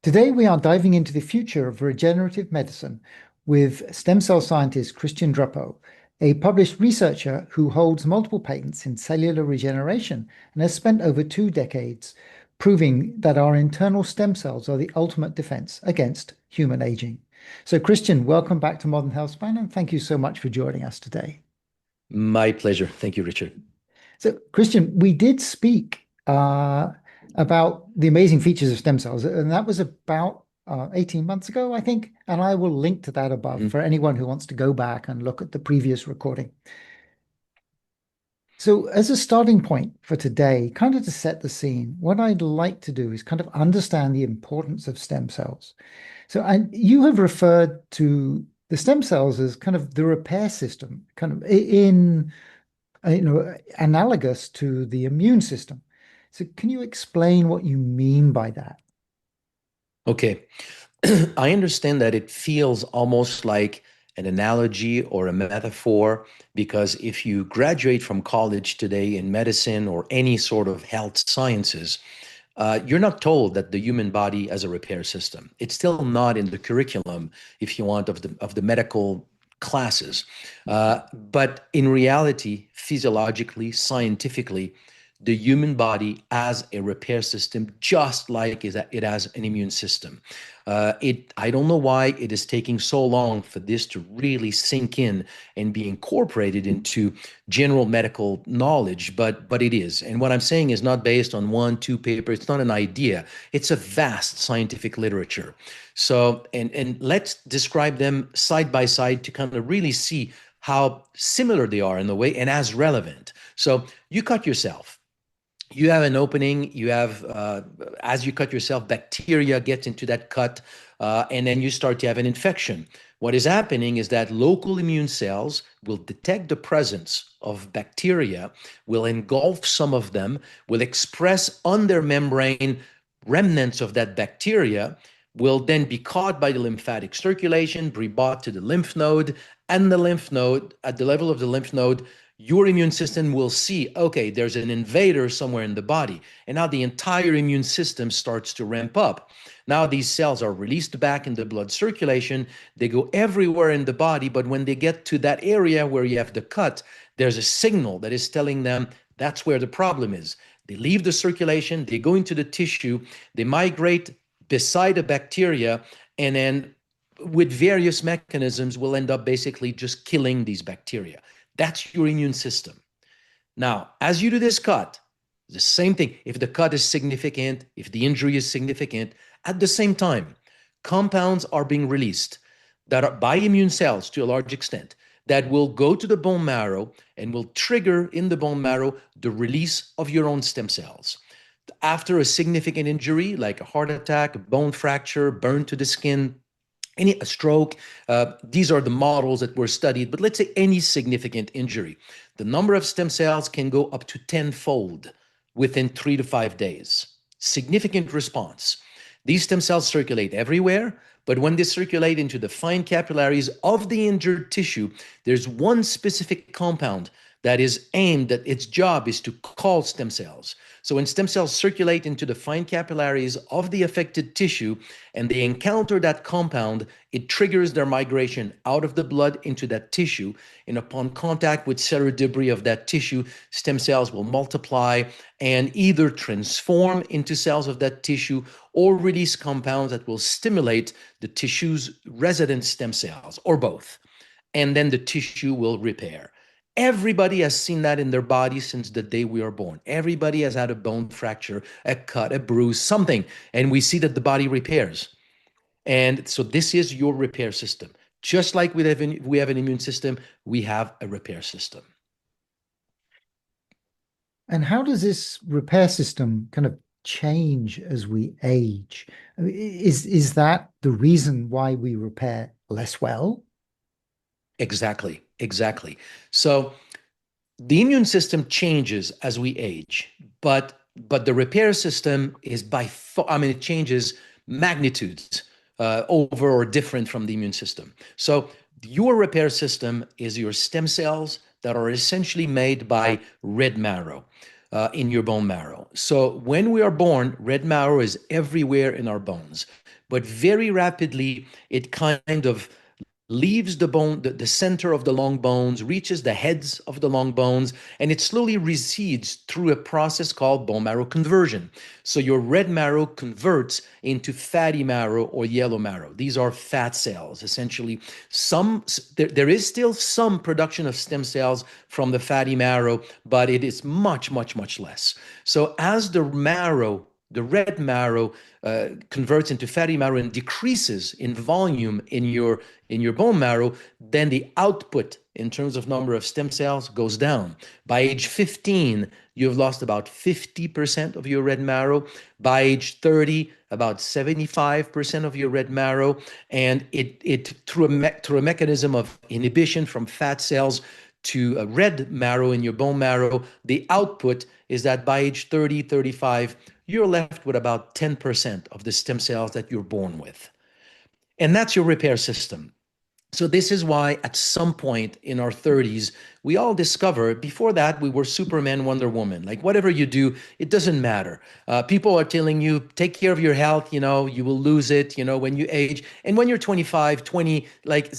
Today, we are diving into the future of regenerative medicine with stem cell scientist Christian Drapeau, a published researcher who holds multiple patents in cellular regeneration and has spent over 2 decades proving that our internal stem cells are the ultimate defense against human aging. So, Christian, welcome back to Modern Healthspan, and thank you so much for joining us today. My pleasure. Thank you, Richard. So, Christian, we did speak about the amazing features of stem cells, and that was about 18 months ago, I think. And I will link to that above Mhm. for anyone who wants to go back and look at the previous recording. So, as a starting point for today, kind of to set the scene, what I'd like to do is kind of understand the importance of stem cells. So, you have referred to the stem cells as kind of the repair system, kind of in analogous to the immune system. So can you explain what you mean by that? Okay. I understand that it feels almost like an analogy or a metaphor because if you graduate from college today in medicine or any sort of health sciences, you're not told that the human body has a repair system. It's still not in the curriculum, if you want, of the medical classes. But in reality, physiologically, scientifically, the human body has a repair system just like it has an immune system. I don't know why it is taking so long for this to really sink in and be incorporated into general medical knowledge, but it is. And what I'm saying is not based on one, two papers. It's not an idea. It's a vast scientific literature. So, and let's describe them side by side to kind of really see how similar they are in the way and as relevant. So you cut yourself, you have an opening, you have as you cut yourself, bacteria gets into that cut, and then you start to have an infection. What is happening is that local immune cells will detect the presence of bacteria, will engulf some of them, will express on their membrane remnants of that bacteria, will then be caught by the lymphatic circulation, be brought to the lymph node, and the lymph node, at the level of the lymph node, your immune system will see, okay, there's an invader somewhere in the body. And now the entire immune system starts to ramp up. Now these cells are released back in the blood circulation. They go everywhere in the body. But when they get to that area where you have the cut, there's a signal that is telling them that's where the problem is. They leave the circulation, they go into the tissue, they migrate beside a bacteria, and then with various mechanisms will end up basically just killing these bacteria. That's your immune system. Now, as you do this cut, the same thing. If the cut is significant, if the injury is significant, at the same time, compounds are being released that are by immune cells to a large extent that will go to the bone marrow and will trigger in the bone marrow the release of your own stem cells. After a significant injury like a heart attack, a bone fracture, burn to the skin, a stroke, these are the models that were studied, but let's say any significant injury, the number of stem cells can go up to tenfold within 3 to 5 days. Significant response. These stem cells circulate everywhere, but when they circulate into the fine capillaries of the injured tissue, there's one specific compound that is aimed at its job is to call stem cells. So when stem cells circulate into the fine capillaries of the affected tissue and they encounter that compound, it triggers their migration out of the blood into that tissue. And upon contact with cellular debris of that tissue, stem cells will multiply and either transform into cells of that tissue or release compounds that will stimulate the tissue's resident stem cells, or both. And then the tissue will repair. Everybody has seen that in their body since the day we are born. Everybody has had a bone fracture, a cut, a bruise, something, and we see that the body repairs. And so this is your repair system. Just like we have an immune system, we have a repair system. And how does this repair system kind of change as we age? I mean, is that the reason why we repair less well? Exactly, exactly. So the immune system changes as we age, but the repair system is by far, I mean, it changes magnitudes over or different from the immune system. So your repair system is your stem cells that are essentially made by red marrow in your bone marrow. So when we are born, red marrow is everywhere in our bones. but very rapidly it kind of leaves the bone, the center of the long bones, reaches the heads of the long bones, and it slowly recedes through a process called bone marrow conversion. So your red marrow converts into fatty marrow or yellow marrow. These are fat cells, essentially. There is still some production of stem cells from the fatty marrow, but it is much, much, much less. So as the red marrow converts into fatty marrow and decreases in volume in your bone marrow, then the output in terms of number of stem cells goes down. By age 15, you've lost about 50% of your red marrow. By age 30, about 75% of your red marrow. And it through a mechanism of inhibition from fat cells to a red marrow in your bone marrow, the output is that by age 30, 35, you're left with about 10% of the stem cells that you're born with. And that's your repair system. So this is why at some point in our 30s, we all discover, before that, we were Superman, Wonder Woman. Like whatever you do, it doesn't matter. People are telling you, take care of your health, you will lose it, when you age. And when you're 25, 20, like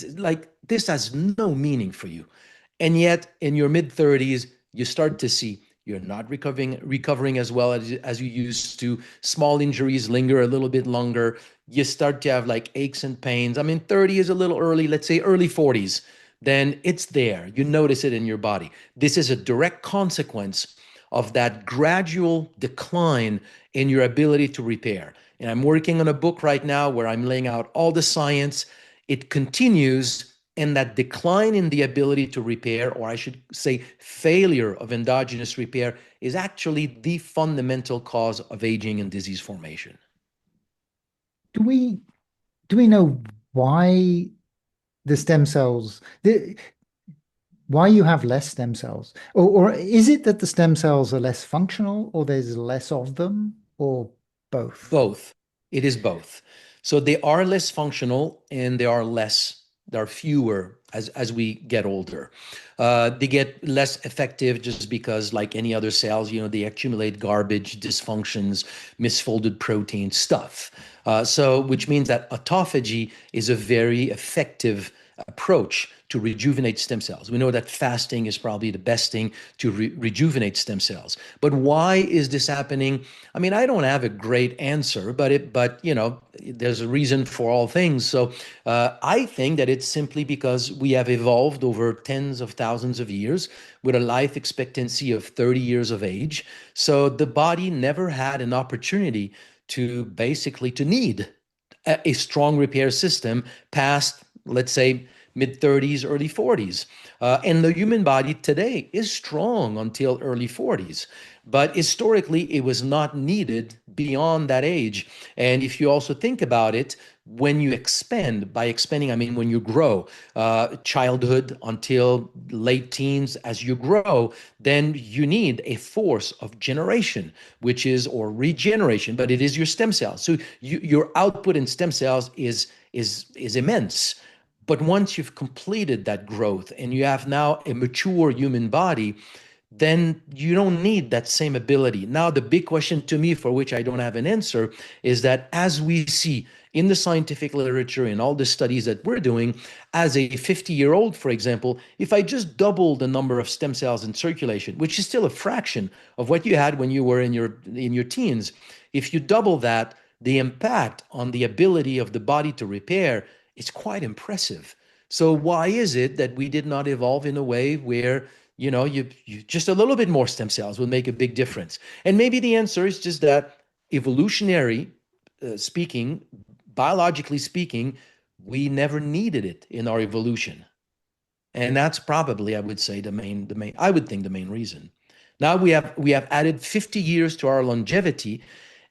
this has no meaning for you. And yet in your mid 30s, you start to see you're not recovering as well as you used to. Small injuries linger a little bit longer. You start to have like aches and pains. I mean, 30 is a little early, let's say early 40s. Then it's there. You notice it in your body. This is a direct consequence of that gradual decline in your ability to repair. And I'm working on a book right now where I'm laying out all the science. It continues, and that decline in the ability to repair, or I should say failure of endogenous repair, is actually the fundamental cause of aging and disease formation. Do we do we know why the stem cells why you have less stem cells? Or is it that the stem cells are less functional or there's less of them or both? Both. It is both. So they are less functional and there are fewer as we get older. They get less effective just because, like any other cells, they accumulate garbage, dysfunctions, misfolded protein stuff. Which means that autophagy is a very effective approach to rejuvenate stem cells. We know that fasting is probably the best thing to rejuvenate stem cells. But why is this happening? I mean, I don't have a great answer, but there's a reason for all things. So I think that it's simply because we have evolved over tens of thousands of years with a life expectancy of 30 years of age. So the body never had an opportunity to need a strong repair system past, let's say, mid 30s, early 40s. And the human body today is strong until early 40s. But historically, it was not needed beyond that age. And if you also think about it, when you expand, by expanding, I mean when you grow, childhood until late teens, as you grow, then you need a force of generation, or regeneration, but it is your stem cells. So your output in stem cells is immense. But once you've completed that growth and you have now a mature human body, then you don't need that same ability. Now, the big question to me, for which I don't have an answer, is that as we see in the scientific literature, in all the studies that we're doing, as a 50-year-old, for example, if I just double the number of stem cells in circulation, which is still a fraction of what you had when you were in your teens, if you double that, the impact on the ability of the body to repair is quite impressive. So why is it that we did not evolve in a way where you just a little bit more stem cells will make a big difference? And maybe the answer is just that evolutionary speaking, biologically speaking, we never needed it in our evolution. And that's probably, I would say, I would think the main reason. Now we have added 50 years to our longevity,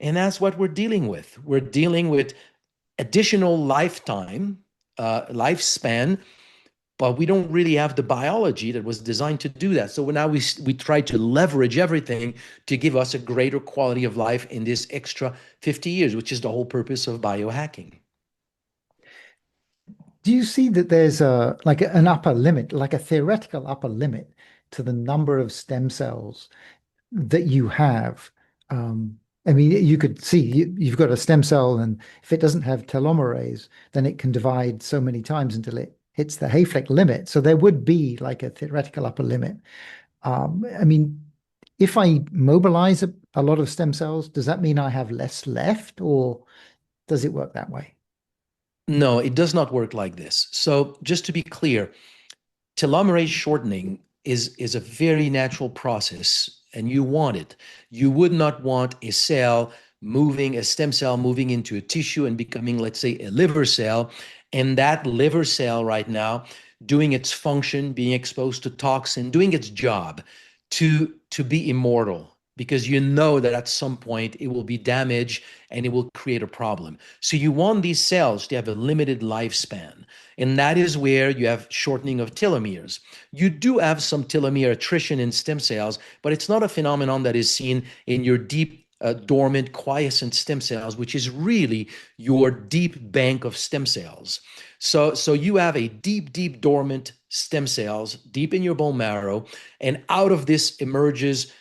and that's what we're dealing with. We're dealing with additional lifespan, but we don't really have the biology that was designed to do that. So now we try to leverage everything to give us a greater quality of life in this extra 50 years, which is the whole purpose of biohacking. Do you see that there's an upper limit, like a theoretical upper limit to the number of stem cells that you have? I mean, you could see you've got a stem cell, and if it doesn't have telomerase, then it can divide so many times until it hits the Hayflick limit. So there would be like a theoretical upper limit. I mean, if I mobilize a lot of stem cells, does that mean I have less left, or does it work that way? No, it does not work like this. So just to be clear, telomerase shortening is a very natural process, and you want it. You would not want a cell moving, a stem cell moving into a tissue and becoming, let's say, a liver cell, and that liver cell right now doing its function, being exposed to toxin, doing its job to be immortal, because you know that at some point it will be damaged and it will create a problem. So you want these cells to have a limited lifespan. And that is where you have shortening of telomeres. You do have some telomere attrition in stem cells, but it's not a phenomenon that is seen in your deep, dormant, quiescent stem cells, which is really your deep bank of stem cells. So you have a deep, deep dormant stem cells deep in your bone marrow, and out of this emerges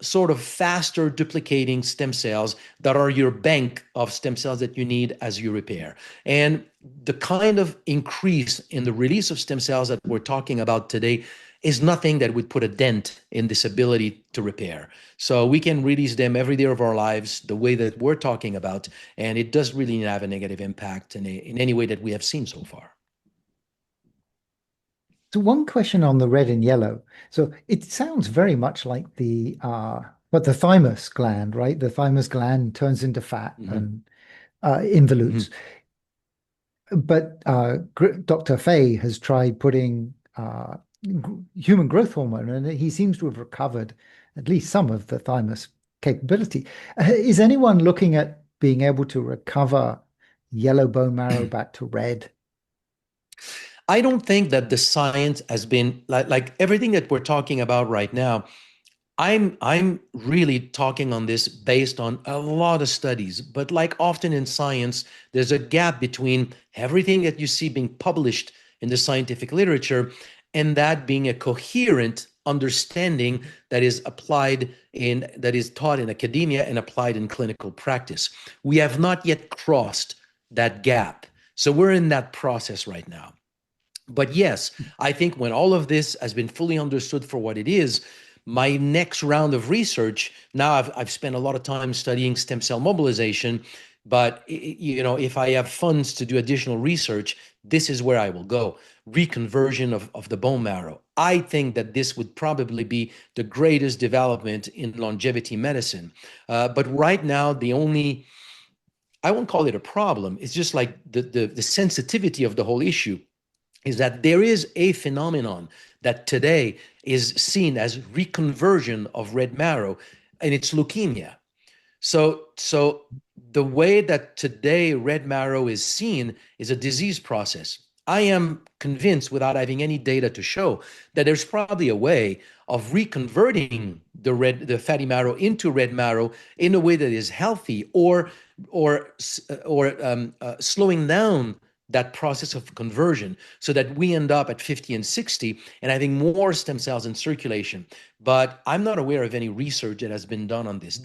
sort of faster duplicating stem cells that are your bank of stem cells that you need as you repair. And the kind of increase in the release of stem cells that we're talking about today is nothing that would put a dent in this ability to repair. So we can release them every day of our lives the way that we're talking about, and it does really have a negative impact in any way that we have seen so far. So one question on the red and yellow. So it sounds very much like but the thymus gland, right? The thymus gland turns into fat Mhm. and Mhm. involutes. But Dr. Fay has tried putting human growth hormone, and he seems to have recovered at least some of the thymus capability. Is anyone looking at being able to recover yellow bone marrow back to red? I don't think that the science has been like everything that we're talking about right now. I'm really talking on this based on a lot of studies, but like often in science, there's a gap between everything that you see being published in the scientific literature and that being a coherent understanding that is applied in that is taught in academia and applied in clinical practice. We have not yet crossed that gap. So we're in that process right now. But yes, I think when all of this has been fully understood for what it is, my next round of research, now I've spent a lot of time studying stem cell mobilization, but if I have funds to do additional research, this is where I will go. Reconversion of the bone marrow. I think that this would probably be the greatest development in longevity medicine. But right now, I won't call it a problem. It's just like the sensitivity of the whole issue is that there is a phenomenon that today is seen as reconversion of red marrow, and it's leukemia. So the way that today red marrow is seen is a disease process. I am convinced, without having any data to show, that there's probably a way of reconverting the fatty marrow into red marrow in a way that is healthy, or slowing down that process of conversion so that we end up at 50 and 60 and having more stem cells in circulation. But I'm not aware of any research that has been done on this.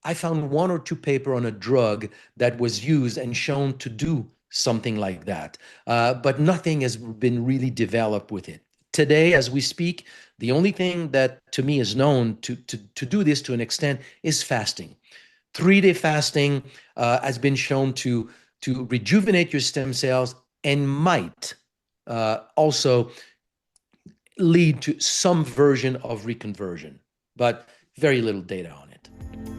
I found one or two paper on a drug that was used and shown to do something like that, but nothing has been really developed with it. Today, as we speak, the only thing that to me is known to do this to an extent is fasting. 3-day fasting has been shown to rejuvenate your stem cells and might also lead to some version of reconversion, but very little data on it.